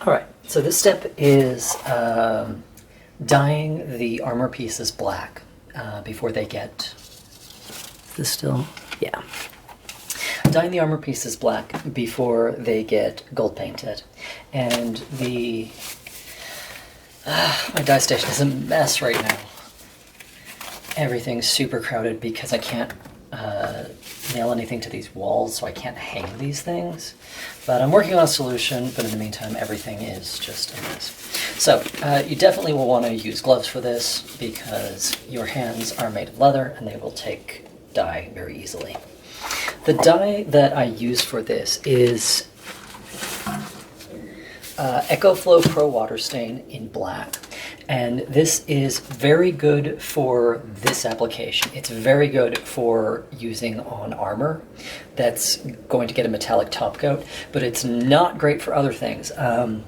All right, so this step is dyeing the armor pieces black before they get, is this still? Yeah. Dyeing the armor pieces black before they get gold painted. And the, my dye station is a mess right now. Everything's super crowded because I can't nail anything to these walls, so I can't hang these things. But I'm working on a solution, but in the meantime, everything is just a mess. So you definitely will want to use gloves for this because your hands are made of leather and they will take dye very easily. The dye that I use for this is EcoFlow Pro Water Stain in black. And this is very good for this application. It's very good for using on armor that's going to get a metallic top coat, but it's not great for other things. I'll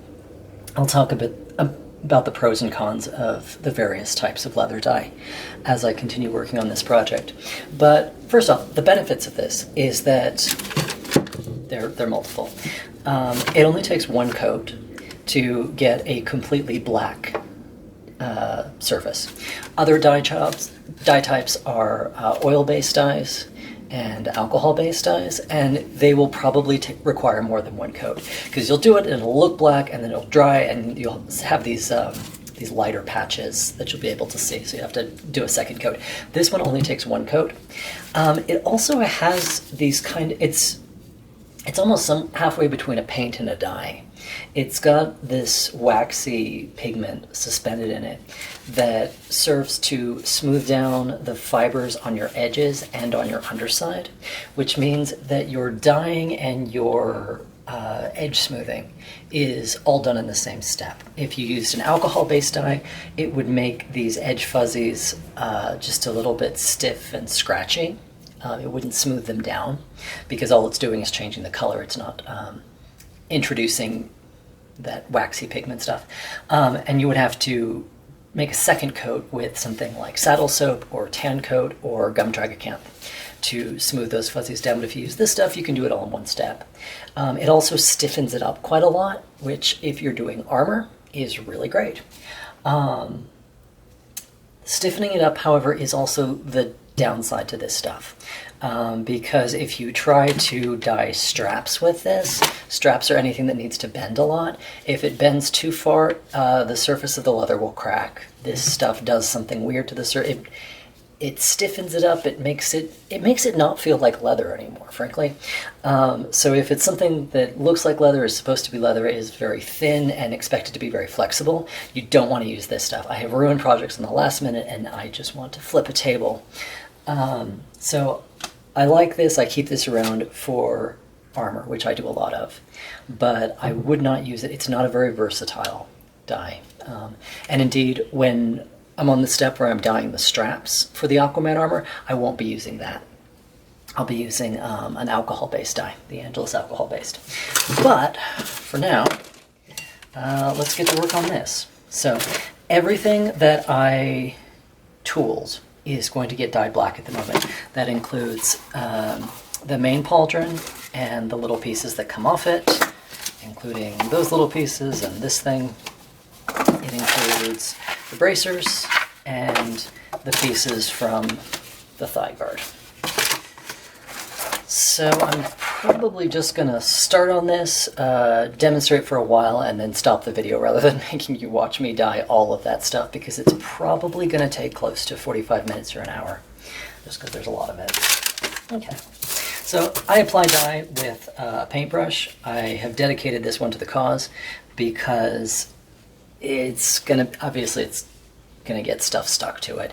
talk a bit about the pros and cons of the various types of leather dye as I continue working on this project. But first off, the benefits of this is that they're multiple. It only takes one coat to get a completely black surface. Other dye types are oil-based dyes and alcohol-based dyes, and they will probably require more than one coat because you'll do it and it'll look black and then it'll dry and you'll have these lighter patches that you'll be able to see, so you have to do a second coat. This one only takes one coat. It also has these it's almost halfway between a paint and a dye. It's got this waxy pigment suspended in it that serves to smooth down the fibers on your edges and on your underside, which means that your dyeing and your edge smoothing is all done in the same step. If you used an alcohol-based dye, it would make these edge fuzzies just a little bit stiff and scratchy. It wouldn't smooth them down because all it's doing is changing the color. It's not introducing that waxy pigment stuff. And you would have to make a second coat with something like saddle soap or tan coat or gum tragacanth to smooth those fuzzies down. But if you use this stuff, you can do it all in one step. It also stiffens it up quite a lot, which if you're doing armor is really great. Stiffening it up, however, is also the downside to this stuff. Because if you try to dye straps with this, straps are anything that needs to bend a lot. If it bends too far, the surface of the leather will crack. This stuff does something weird to the surface. It stiffens it up. It makes it not feel like leather anymore, frankly. So if it's something that looks like leather, is supposed to be leather, is very thin and expected to be very flexible, you don't want to use this stuff. I have ruined projects in the last minute and I just want to flip a table. So I like this. I keep this around for armor, which I do a lot of, but I would not use it. It's not a very versatile dye. And indeed, when I'm on the step where I'm dyeing the straps for the Aquaman armor, I won't be using that. I'll be using an alcohol-based dye, the Angelus alcohol-based. But for now, let's get to work on this. So everything that I tooled is going to get dyed black at the moment. That includes the main pauldron and the little pieces that come off it, including those little pieces and this thing. It includes the bracers and the pieces from the thigh guard. So I'm probably just going to start on this, demonstrate for a while, and then stop the video rather than making you watch me dye all of that stuff, because it's probably going to take close to 45 minutes or an hour, just because there's a lot of it. Okay, so I apply dye with a paintbrush. I have dedicated this one to the cause because it's going to get stuff stuck to it.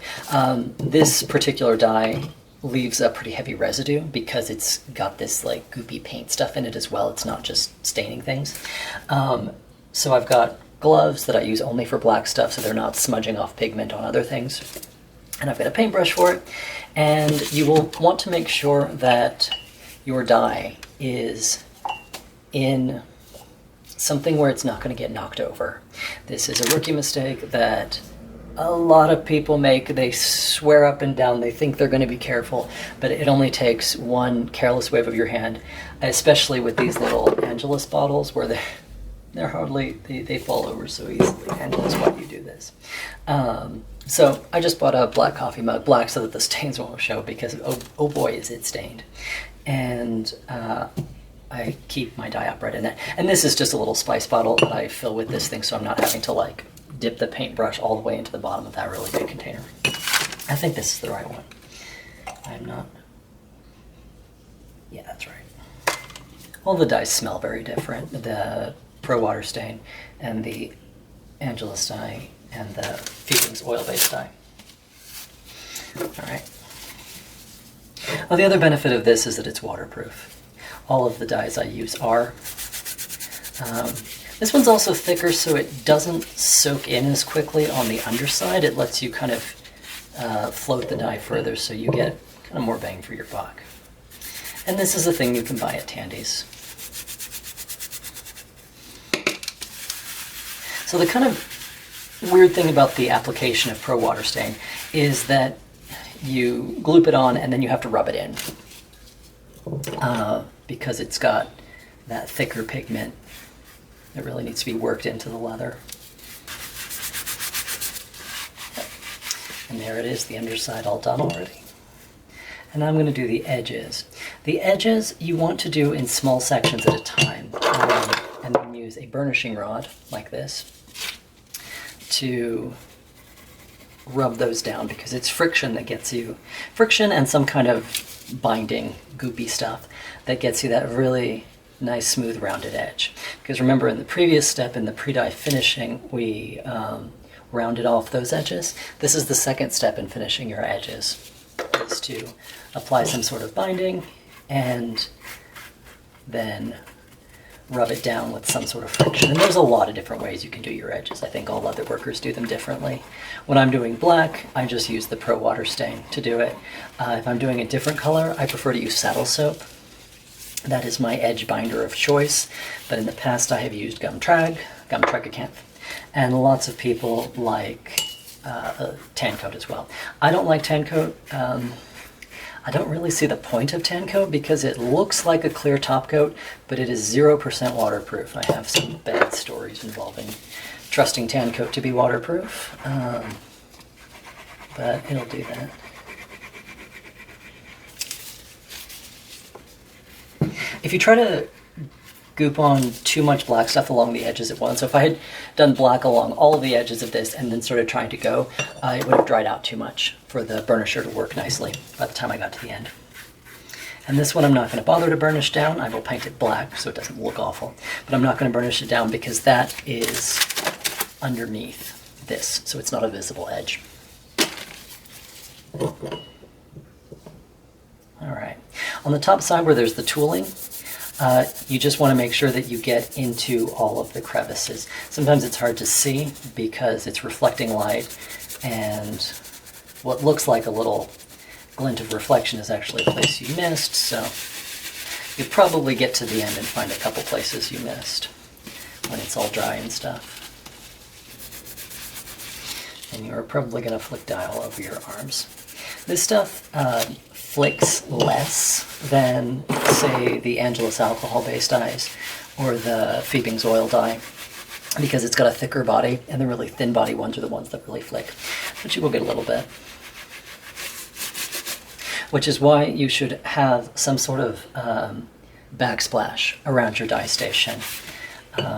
This particular dye leaves a pretty heavy residue because it's got this like goopy paint stuff in it as well. It's not just staining things. So I've got gloves that I use only for black stuff so they're not smudging off pigment on other things. And I've got a paintbrush for it. And you will want to make sure that your dye is in something where it's not going to get knocked over. This is a rookie mistake that a lot of people make. They swear up and down, they think they're going to be careful, but it only takes one careless wave of your hand, especially with these little Angelus bottles where they're hardly, they fall over so easily, and that's why you do this. So I just bought a black coffee mug, black so that the stains won't show, because oh boy is it stained. And I keep my dye upright in it. And this is just a little spice bottle that I fill with this thing, so I'm not having to like dip the paintbrush all the way into the bottom of that really big container. I think this is the right one. I'm not. Yeah, that's right. All the dyes smell very different. The Pro Water Stain and the Angelus dye and the Feelings oil-based dye. All right. Well, the other benefit of this is that it's waterproof. All of the dyes I use are. This one's also thicker, so it doesn't soak in as quickly on the underside. It lets you kind of float the dye further, so you get kind of more bang for your buck. And this is a thing you can buy at Tandy's. So the kind of weird thing about the application of Pro Water Stain is that you gloop it on and then you have to rub it in because it's got that thicker pigment that really needs to be worked into the leather. And there it is, the underside all done already. And now I'm going to do the edges. The edges you want to do in small sections at a time, and then use a burnishing rod like this to rub those down, because it's friction that gets you, friction and some kind of binding goopy stuff that gets you that really nice smooth rounded edge. Because remember, in the previous step in the pre-dye finishing, we rounded off those edges. This is the second step in finishing your edges, is to apply some sort of binding and then rub it down with some sort of friction. And there's a lot of different ways you can do your edges. I think all leather workers do them differently. When I'm doing black, I just use the Pro Water Stain to do it. If I'm doing a different color, I prefer to use saddle soap. That is my edge binder of choice, but in the past I have used gum tragacanth, and lots of people like tan coat as well. I don't like tan coat. I don't really see the point of tan coat because it looks like a clear top coat, but it is 0% waterproof. I have some bad stories involving trusting tan coat to be waterproof, but it'll do that. If you try to goop on too much black stuff along the edges at once, so if I had done black along all of the edges of this and then started trying to go, it would have dried out too much for the burnisher to work nicely by the time I got to the end. And this one I'm not going to bother to burnish down. I will paint it black so it doesn't look awful, but I'm not going to burnish it down because that is underneath this, so it's not a visible edge. All right. On the top side where there's the tooling, you just want to make sure that you get into all of the crevices. Sometimes it's hard to see because it's reflecting light, and what looks like a little glint of reflection is actually a place you missed, so you'll probably get to the end and find a couple places you missed when it's all dry and stuff. And you're probably going to flick dye all over your arms. This stuff flicks less than, say, the Angelus alcohol-based dyes or the Feelings oil dye, because it's got a thicker body, and the really thin body ones are the ones that really flick, but you will get a little bit. Which is why you should have some sort of backsplash around your dye station,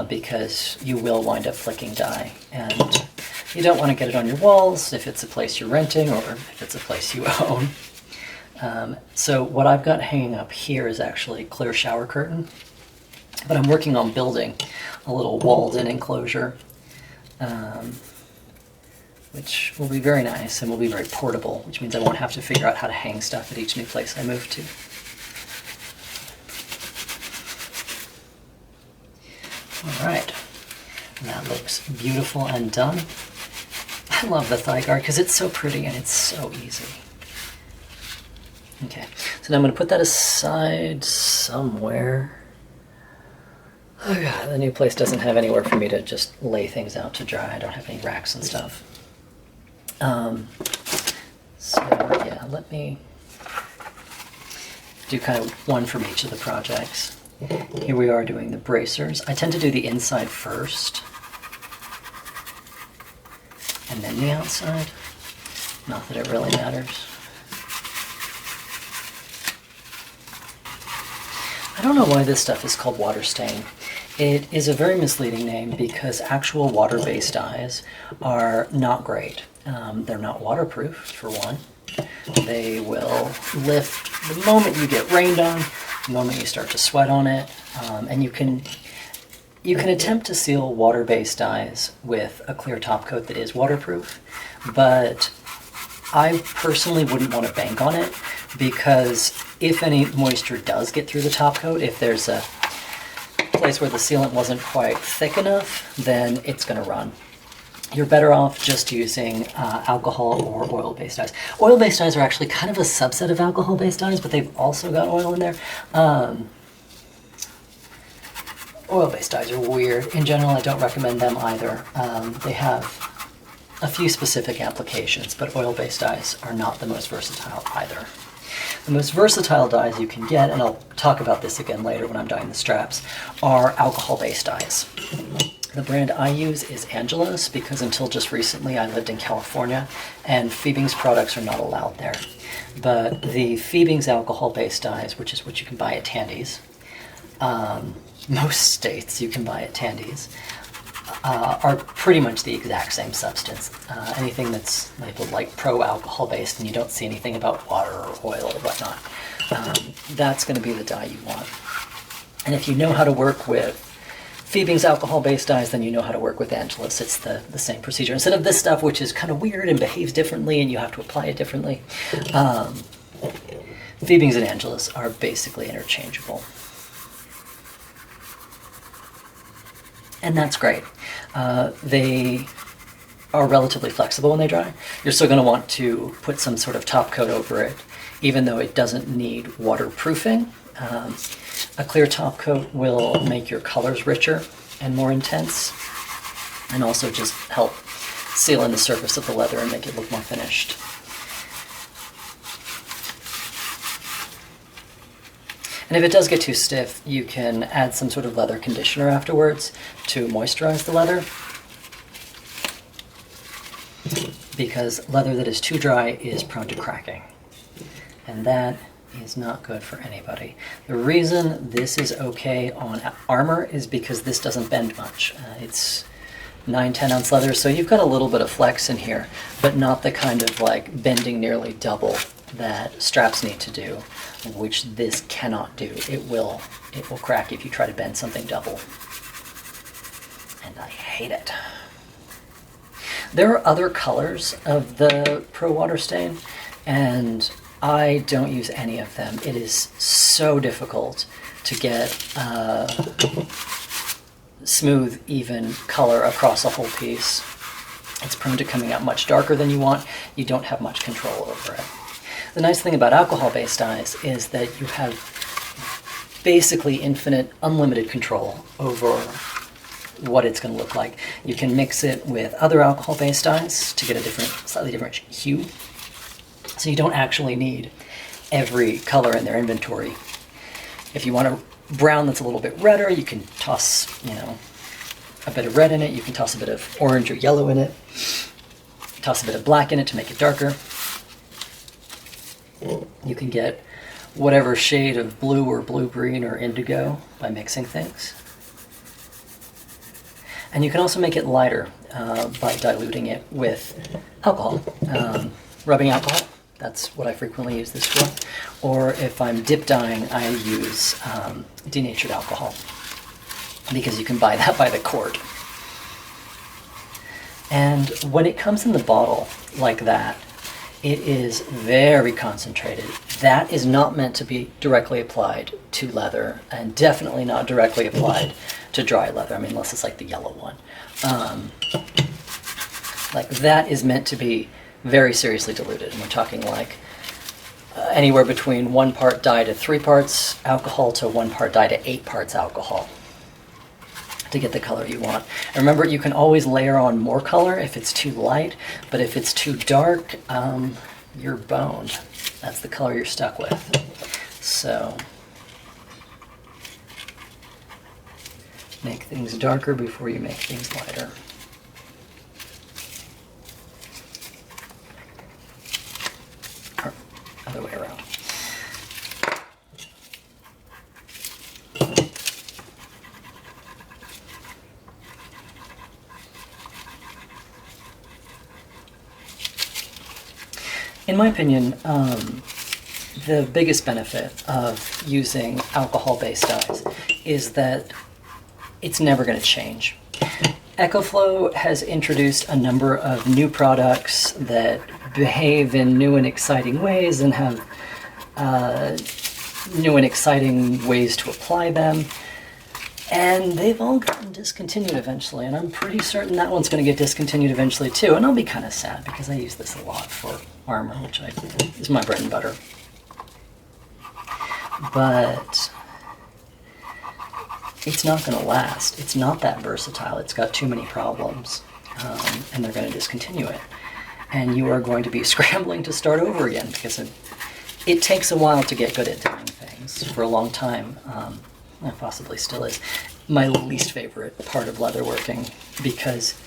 because you will wind up flicking dye, and you don't want to get it on your walls if it's a place you're renting or if it's a place you own. So what I've got hanging up here is actually clear shower curtain, but I'm working on building a little walled-in enclosure, which will be very nice and will be very portable, which means I won't have to figure out how to hang stuff at each new place I move to. All right, that looks beautiful and done. I love the thigh guard because it's so pretty and it's so easy. Okay, so now I'm going to put that aside somewhere. Oh god, the new place doesn't have anywhere for me to just lay things out to dry. I don't have any racks and stuff. So yeah, let me do kind of one from each of the projects. Here we are doing the bracers. I tend to do the inside first, and then the outside. Not that it really matters. I don't know why this stuff is called water stain. It is a very misleading name because actual water-based dyes are not great. They're not waterproof, for one. They will lift the moment you get rained on, the moment you start to sweat on it, and you can attempt to seal water-based dyes with a clear top coat that is waterproof, but I personally wouldn't want to bank on it because if any moisture does get through the top coat, if there's a place where the sealant wasn't quite thick enough, then it's going to run. You're better off just using alcohol or oil-based dyes. Oil-based dyes are actually kind of a subset of alcohol-based dyes, but they've also got oil in there. Oil-based dyes are weird. In general, I don't recommend them either. They have a few specific applications, but oil-based dyes are not the most versatile either. The most versatile dyes you can get, and I'll talk about this again later when I'm dyeing the straps, are alcohol-based dyes. The brand I use is Angelus because until just recently I lived in California and Fiebing's products are not allowed there. But the Fiebing's alcohol-based dyes, which is what you can buy at Tandy's, most states you can buy at Tandy's, are pretty much the exact same substance. Anything that's labeled like pro-alcohol based and you don't see anything about water or oil or whatnot, that's going to be the dye you want. And if you know how to work with Fiebing's alcohol-based dyes, then you know how to work with Angelus. It's the same procedure. Instead of this stuff, which is kind of weird and behaves differently and you have to apply it differently, Fiebing's and Angelus are basically interchangeable. And that's great. They are relatively flexible when they dry. You're still going to want to put some sort of top coat over it, even though it doesn't need waterproofing. A clear top coat will make your colors richer and more intense, and also just help seal in the surface of the leather and make it look more finished. And if it does get too stiff, you can add some sort of leather conditioner afterwards to moisturize the leather, because leather that is too dry is prone to cracking, and that is not good for anybody. The reason this is okay on armor is because this doesn't bend much. It's 9-10 ounce leather, so you've got a little bit of flex in here, but not the kind of like bending nearly double that straps need to do, which this cannot do. It will crack if you try to bend something double, and I hate it. There are other colors of the Pro Water Stain, and I don't use any of them. It is so difficult to get smooth, even color across a whole piece. It's prone to coming out much darker than you want. You don't have much control over it. The nice thing about alcohol-based dyes is that you have basically infinite, unlimited control over what it's going to look like. You can mix it with other alcohol-based dyes to get a slightly different hue. So you don't actually need every color in their inventory. If you want a brown that's a little bit redder, you can toss, a bit of red in it. You can toss a bit of orange or yellow in it. Toss a bit of black in it to make it darker. You can get whatever shade of blue or blue-green or indigo by mixing things. And you can also make it lighter by diluting it with alcohol, rubbing alcohol. That's what I frequently use this for. Or if I'm dip dyeing, I use denatured alcohol, because you can buy that by the quart. And when it comes in the bottle like that, it is very concentrated. That is not meant to be directly applied to leather, and definitely not directly applied to dry leather. I mean, unless it's like the yellow one. Like that is meant to be very seriously diluted, and we're talking like anywhere between 1 part dye to 3 parts alcohol to 1 part dye to 8 parts alcohol to get the color you want. And remember, you can always layer on more color if it's too light, but if it's too dark, you're boned. That's the color you're stuck with. So Make things darker before you make things lighter. Or other way around. In my opinion, the biggest benefit of using alcohol-based dyes is that it's never going to change. EcoFlow has introduced a number of new products that behave in new and exciting ways and have new and exciting ways to apply them. And they've all gotten discontinued eventually, and I'm pretty certain that one's going to get discontinued eventually too. And I'll be kind of sad because I use this a lot for armor, which is my bread and butter. But it's not going to last. It's not that versatile. It's got too many problems, and they're going to discontinue it. And you are going to be scrambling to start over again because it takes a while to get good at doing things. For a long time, it possibly still is, my least favorite part of leatherworking because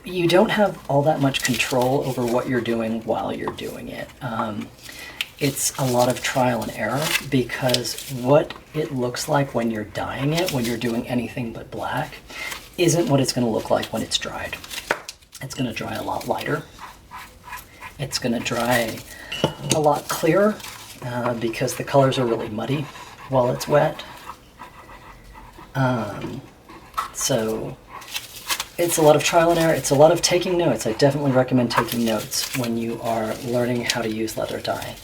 you don't have all that much control over what you're doing while you're doing it. It's a lot of trial and error because what it looks like when you're dyeing it, when you're doing anything but black, isn't what it's going to look like when it's dried. It's going to dry a lot lighter. It's going to dry a lot clearer because the colors are really muddy while it's wet. So it's a lot of trial and error. It's a lot of taking notes. I definitely recommend taking notes when you are learning how to use leather dye.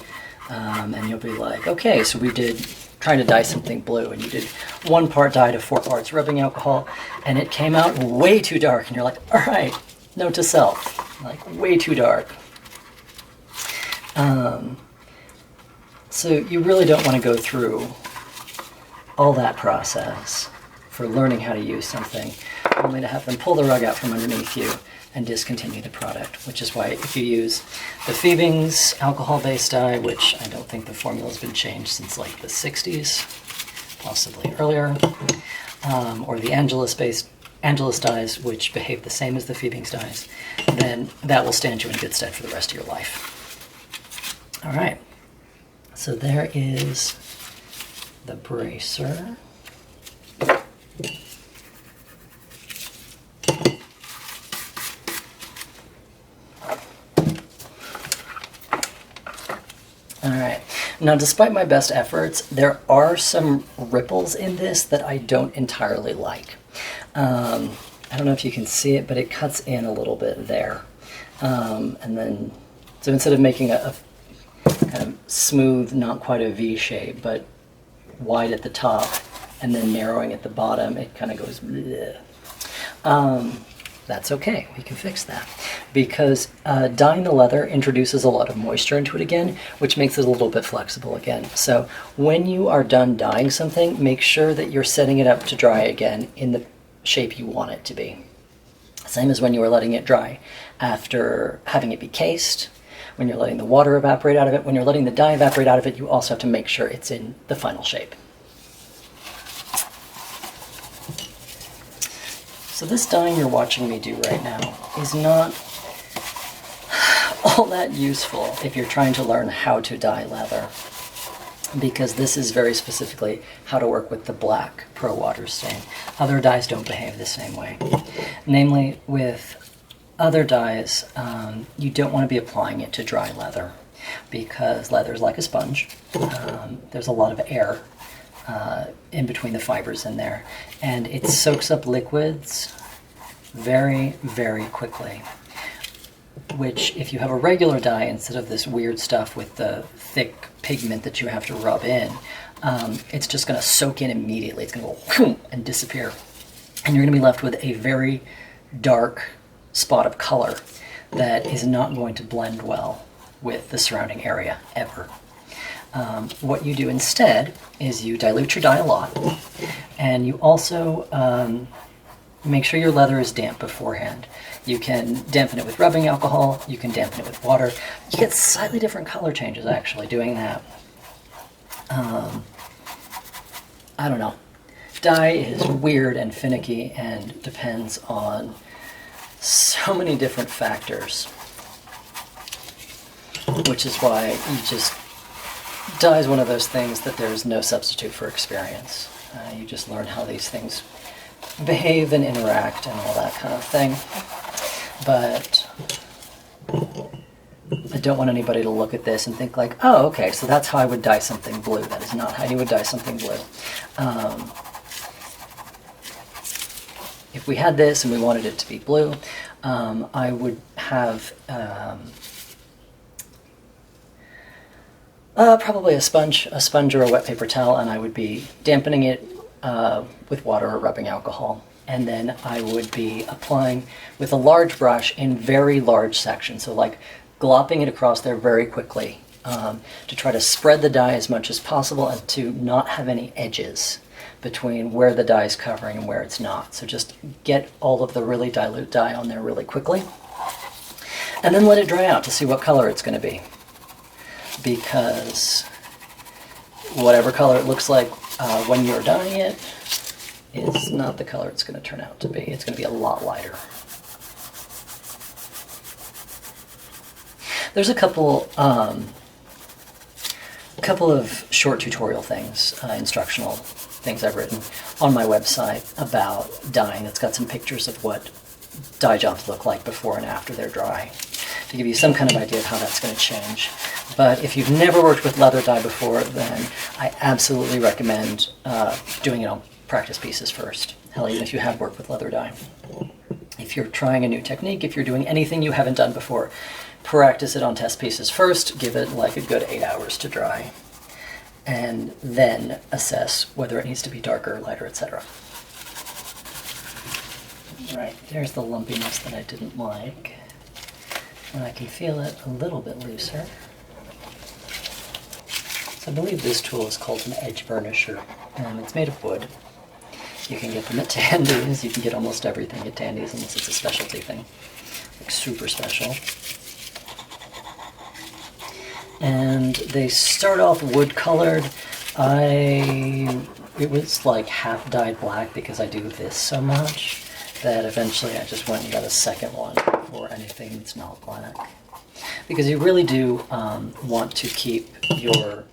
And you'll be like, okay, so we did trying to dye something blue, and you did 1 part dye to 4 parts rubbing alcohol, and it came out way too dark. And you're like, all right, note to self, like way too dark. So you really don't want to go through all that process for learning how to use something, only to have them pull the rug out from underneath you and discontinue the product, which is why if you use the Fiebing's alcohol-based dye, which I don't think the formula's been changed since like the 60s, possibly earlier, or the Angelus dyes, which behave the same as the Fiebing's dyes, then that will stand you in good stead for the rest of your life. All right, so there is the bracer. All right, now despite my best efforts, there are some ripples in this that I don't entirely like. I don't know if you can see it, but it cuts in a little bit there. And then, so instead of making a kind of smooth, not quite a V shape, but wide at the top and then narrowing at the bottom, it kind of goes bleh. That's okay, we can fix that. Because dyeing the leather introduces a lot of moisture into it again, which makes it a little bit flexible again. So when you are done dyeing something, make sure that you're setting it up to dry again in the shape you want it to be. Same as when you were letting it dry after having it be cased, when you're letting the water evaporate out of it, when you're letting the dye evaporate out of it, you also have to make sure it's in the final shape. So this dyeing you're watching me do right now is not all that useful if you're trying to learn how to dye leather, because this is very specifically how to work with the black Pro Water Stain. Other dyes don't behave the same way. Namely, with other dyes, you don't want to be applying it to dry leather, because leather is like a sponge. There's a lot of air in between the fibers in there, and it soaks up liquids very, very quickly, which if you have a regular dye instead of this weird stuff with the thick pigment that you have to rub in, it's just going to soak in immediately. It's going to go and disappear, and you're going to be left with a very dark spot of color that is not going to blend well with the surrounding area ever. What you do instead is you dilute your dye a lot, and you also make sure your leather is damp beforehand. You can dampen it with rubbing alcohol, you can dampen it with water. You get slightly different color changes actually doing that. I don't know. Dye is weird and finicky and depends on so many different factors, which is why dye is one of those things that there's no substitute for experience. You just learn how these things behave and interact and all that kind of thing. But I don't want anybody to look at this and think like, oh, okay, so that's how I would dye something blue. That is not how you would dye something blue. If we had this and we wanted it to be blue, I would have probably a sponge or a wet paper towel, and I would be dampening it with water or rubbing alcohol. And then I would be applying with a large brush in very large sections, so like glopping it across there very quickly to try to spread the dye as much as possible and to not have any edges between where the dye is covering and where it's not. So just get all of the really dilute dye on there really quickly, and then let it dry out to see what color it's going to be. Because whatever color it looks like when you're dyeing it is not the color it's going to turn out to be. It's going to be a lot lighter. There's a couple of short tutorial things, instructional things I've written on my website about dyeing. It's got some pictures of what dye jobs look like before and after they're dry, to give you some kind of idea of how that's going to change. But if you've never worked with leather dye before, then I absolutely recommend doing it on practice pieces first. Hell, even if you have worked with leather dye. If you're trying a new technique, if you're doing anything you haven't done before, practice it on test pieces first, give it like a good 8 hours to dry, and then assess whether it needs to be darker, lighter, etc. Right, there's the lumpiness that I didn't like. And I can feel it a little bit looser. So I believe this tool is called an edge burnisher. It's made of wood. You can get them at Tandy's. You can get almost everything at Tandy's unless it's a specialty thing, like super special. And they start off wood colored. It was like half dyed black because I do this so much that eventually I just went and got a second one for anything that's not black. Because you really do want to keep your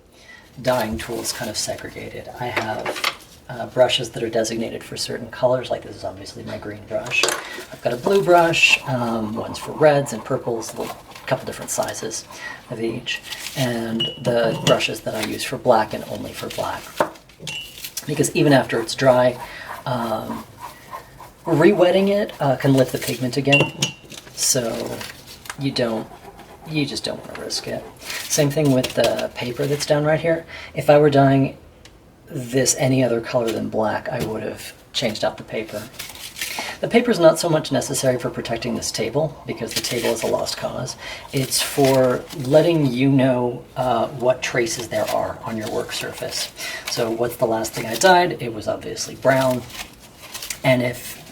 dyeing tools kind of segregated. I have brushes that are designated for certain colors, like this is obviously my green brush. I've got a blue brush, one's for reds and purples, a couple different sizes of each, and the brushes that I use for black and only for black. Because even after it's dry, re-wetting it can lift the pigment again, so you just don't want to risk it. Same thing with the paper that's down right here. If I were dyeing this any other color than black, I would have changed out the paper. The paper is not so much necessary for protecting this table, because the table is a lost cause. It's for letting you know what traces there are on your work surface. So what's the last thing I dyed? It was obviously brown. And if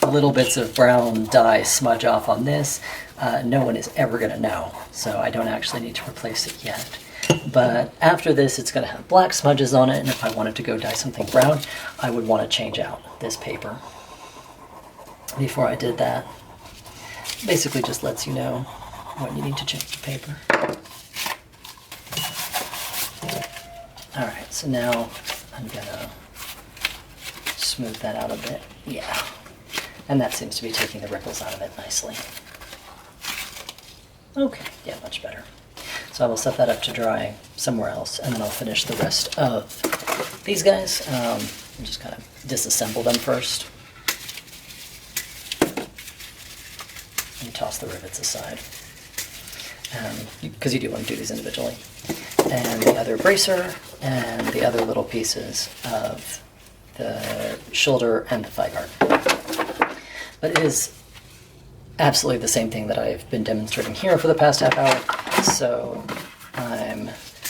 little bits of brown dye smudge off on this, no one is ever going to know. So I don't actually need to replace it yet. But after this, it's going to have black smudges on it, and if I wanted to go dye something brown, I would want to change out this paper. Before I did that, basically just lets you know when you need to change the paper. Alright, so now I'm going to smooth that out a bit. Yeah. And that seems to be taking the ripples out of it nicely. Okay, yeah, much better. So I will set that up to dry somewhere else, and then I'll finish the rest of these guys. And just kind of disassemble them first. And toss the rivets aside. Because you do want to do these individually. And the other bracer, and the other little pieces of the shoulder and the thigh guard. But it is absolutely the same thing that I've been demonstrating here for the past half hour, so I'm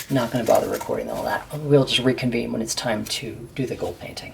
not going to bother recording all that. We'll just reconvene when it's time to do the gold painting.